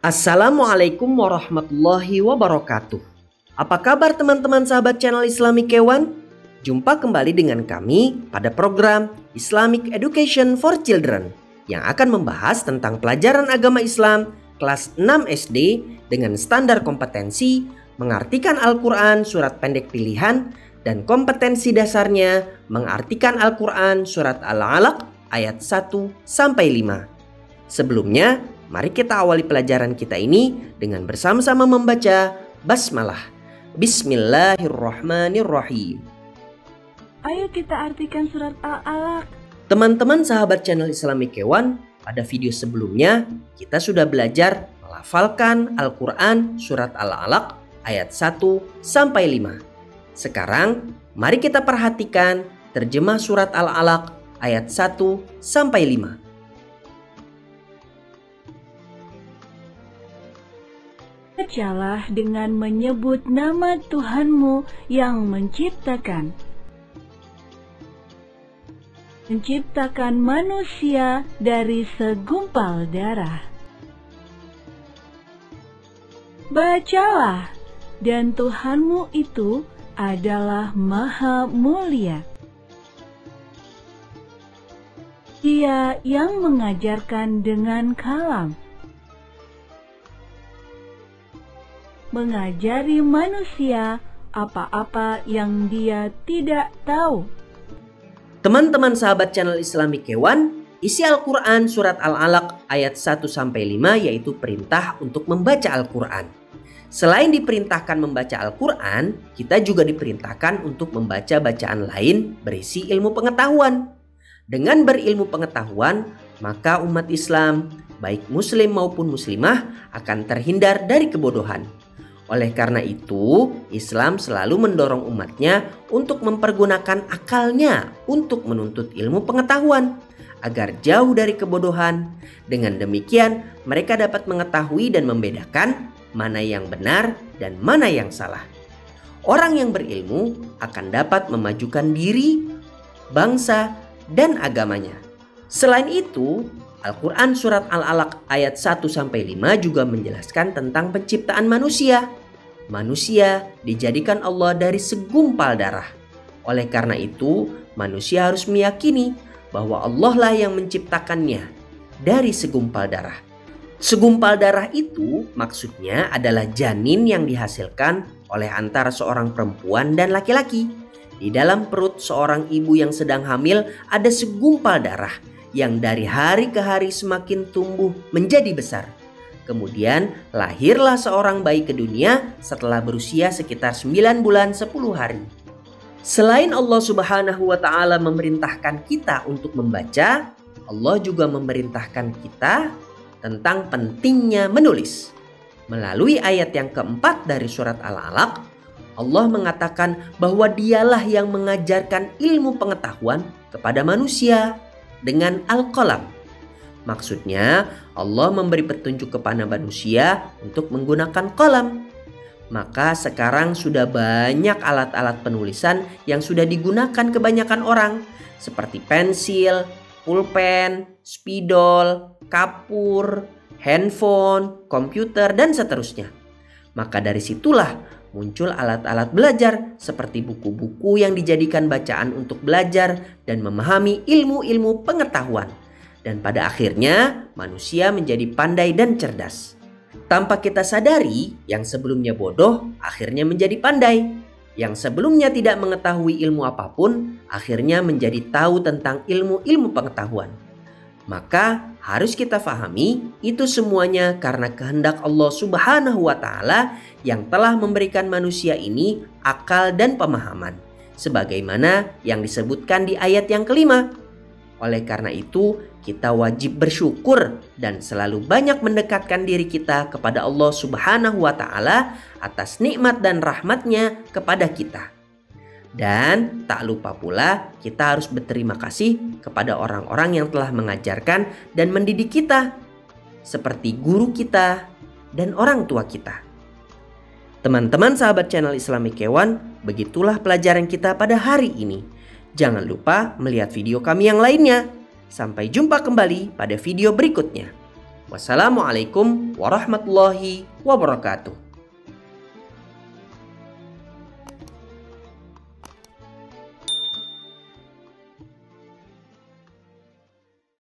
Assalamualaikum warahmatullahi wabarakatuh. Apa kabar teman-teman sahabat channel Islamic Kewan? Jumpa kembali dengan kami pada program Islamic Education for Children yang akan membahas tentang pelajaran agama Islam kelas 6 SD dengan standar kompetensi mengartikan Al-Quran surat pendek pilihan dan kompetensi dasarnya mengartikan Al-Quran surat Al-Alaq ayat 1-5. Sebelumnya, mari kita awali pelajaran kita ini dengan bersama-sama membaca basmalah. Bismillahirrahmanirrahim. Ayo kita artikan surat Al-Alaq. Teman-teman sahabat channel Islamic Kewan, pada video sebelumnya kita sudah belajar melafalkan Al-Quran surat Al-Alaq ayat 1-5. Sekarang mari kita perhatikan terjemah surat Al-Alaq ayat 1-5. Bacalah dengan menyebut nama Tuhanmu yang menciptakan manusia dari segumpal darah. Bacalah, dan Tuhanmu itu adalah Maha Mulia. Dia yang mengajarkan dengan kalam, mengajari manusia apa-apa yang dia tidak tahu. Teman-teman sahabat channel Islamic Kewan, isi Al-Quran surat Al-Alaq ayat 1-5 yaitu perintah untuk membaca Al-Quran. Selain diperintahkan membaca Al-Quran, kita juga diperintahkan untuk membaca bacaan lain berisi ilmu pengetahuan. Dengan berilmu pengetahuan, maka umat Islam, baik muslim maupun muslimah, akan terhindar dari kebodohan. Oleh karena itu, Islam selalu mendorong umatnya untuk mempergunakan akalnya untuk menuntut ilmu pengetahuan agar jauh dari kebodohan. Dengan demikian, mereka dapat mengetahui dan membedakan mana yang benar dan mana yang salah. Orang yang berilmu akan dapat memajukan diri, bangsa, dan agamanya. Selain itu, Al-Quran surat Al-Alaq ayat 1-5 juga menjelaskan tentang penciptaan manusia. Manusia dijadikan Allah dari segumpal darah. Oleh karena itu, manusia harus meyakini bahwa Allah lah yang menciptakannya dari segumpal darah. Segumpal darah itu maksudnya adalah janin yang dihasilkan oleh antara seorang perempuan dan laki-laki. Di dalam perut seorang ibu yang sedang hamil ada segumpal darah yang dari hari ke hari semakin tumbuh menjadi besar. Kemudian lahirlah seorang bayi ke dunia setelah berusia sekitar 9 bulan 10 hari. Selain Allah Subhanahu wa Ta'ala memerintahkan kita untuk membaca, Allah juga memerintahkan kita tentang pentingnya menulis. Melalui ayat yang keempat dari surat Al-Alaq, Allah mengatakan bahwa dialah yang mengajarkan ilmu pengetahuan kepada manusia dengan Al-Qalam. Maksudnya Allah memberi petunjuk kepada manusia untuk menggunakan qalam. Maka sekarang sudah banyak alat-alat penulisan yang sudah digunakan kebanyakan orang, seperti pensil, pulpen, spidol, kapur, handphone, komputer, dan seterusnya. Maka dari situlah muncul alat-alat belajar seperti buku-buku yang dijadikan bacaan untuk belajar dan memahami ilmu-ilmu pengetahuan. Dan pada akhirnya manusia menjadi pandai dan cerdas. Tanpa kita sadari, yang sebelumnya bodoh akhirnya menjadi pandai. Yang sebelumnya tidak mengetahui ilmu apapun akhirnya menjadi tahu tentang ilmu-ilmu pengetahuan. Maka harus kita fahami itu semuanya karena kehendak Allah Subhanahu wa Ta'ala yang telah memberikan manusia ini akal dan pemahaman, sebagaimana yang disebutkan di ayat yang kelima. Oleh karena itu, kita wajib bersyukur dan selalu banyak mendekatkan diri kita kepada Allah Subhanahu wa Ta'ala atas nikmat dan rahmatnya kepada kita. Dan tak lupa pula kita harus berterima kasih kepada orang-orang yang telah mengajarkan dan mendidik kita, seperti guru kita dan orang tua kita. Teman-teman sahabat channel Islamic Kewan, begitulah pelajaran kita pada hari ini. Jangan lupa melihat video kami yang lainnya. Sampai jumpa kembali pada video berikutnya. Wassalamualaikum warahmatullahi wabarakatuh.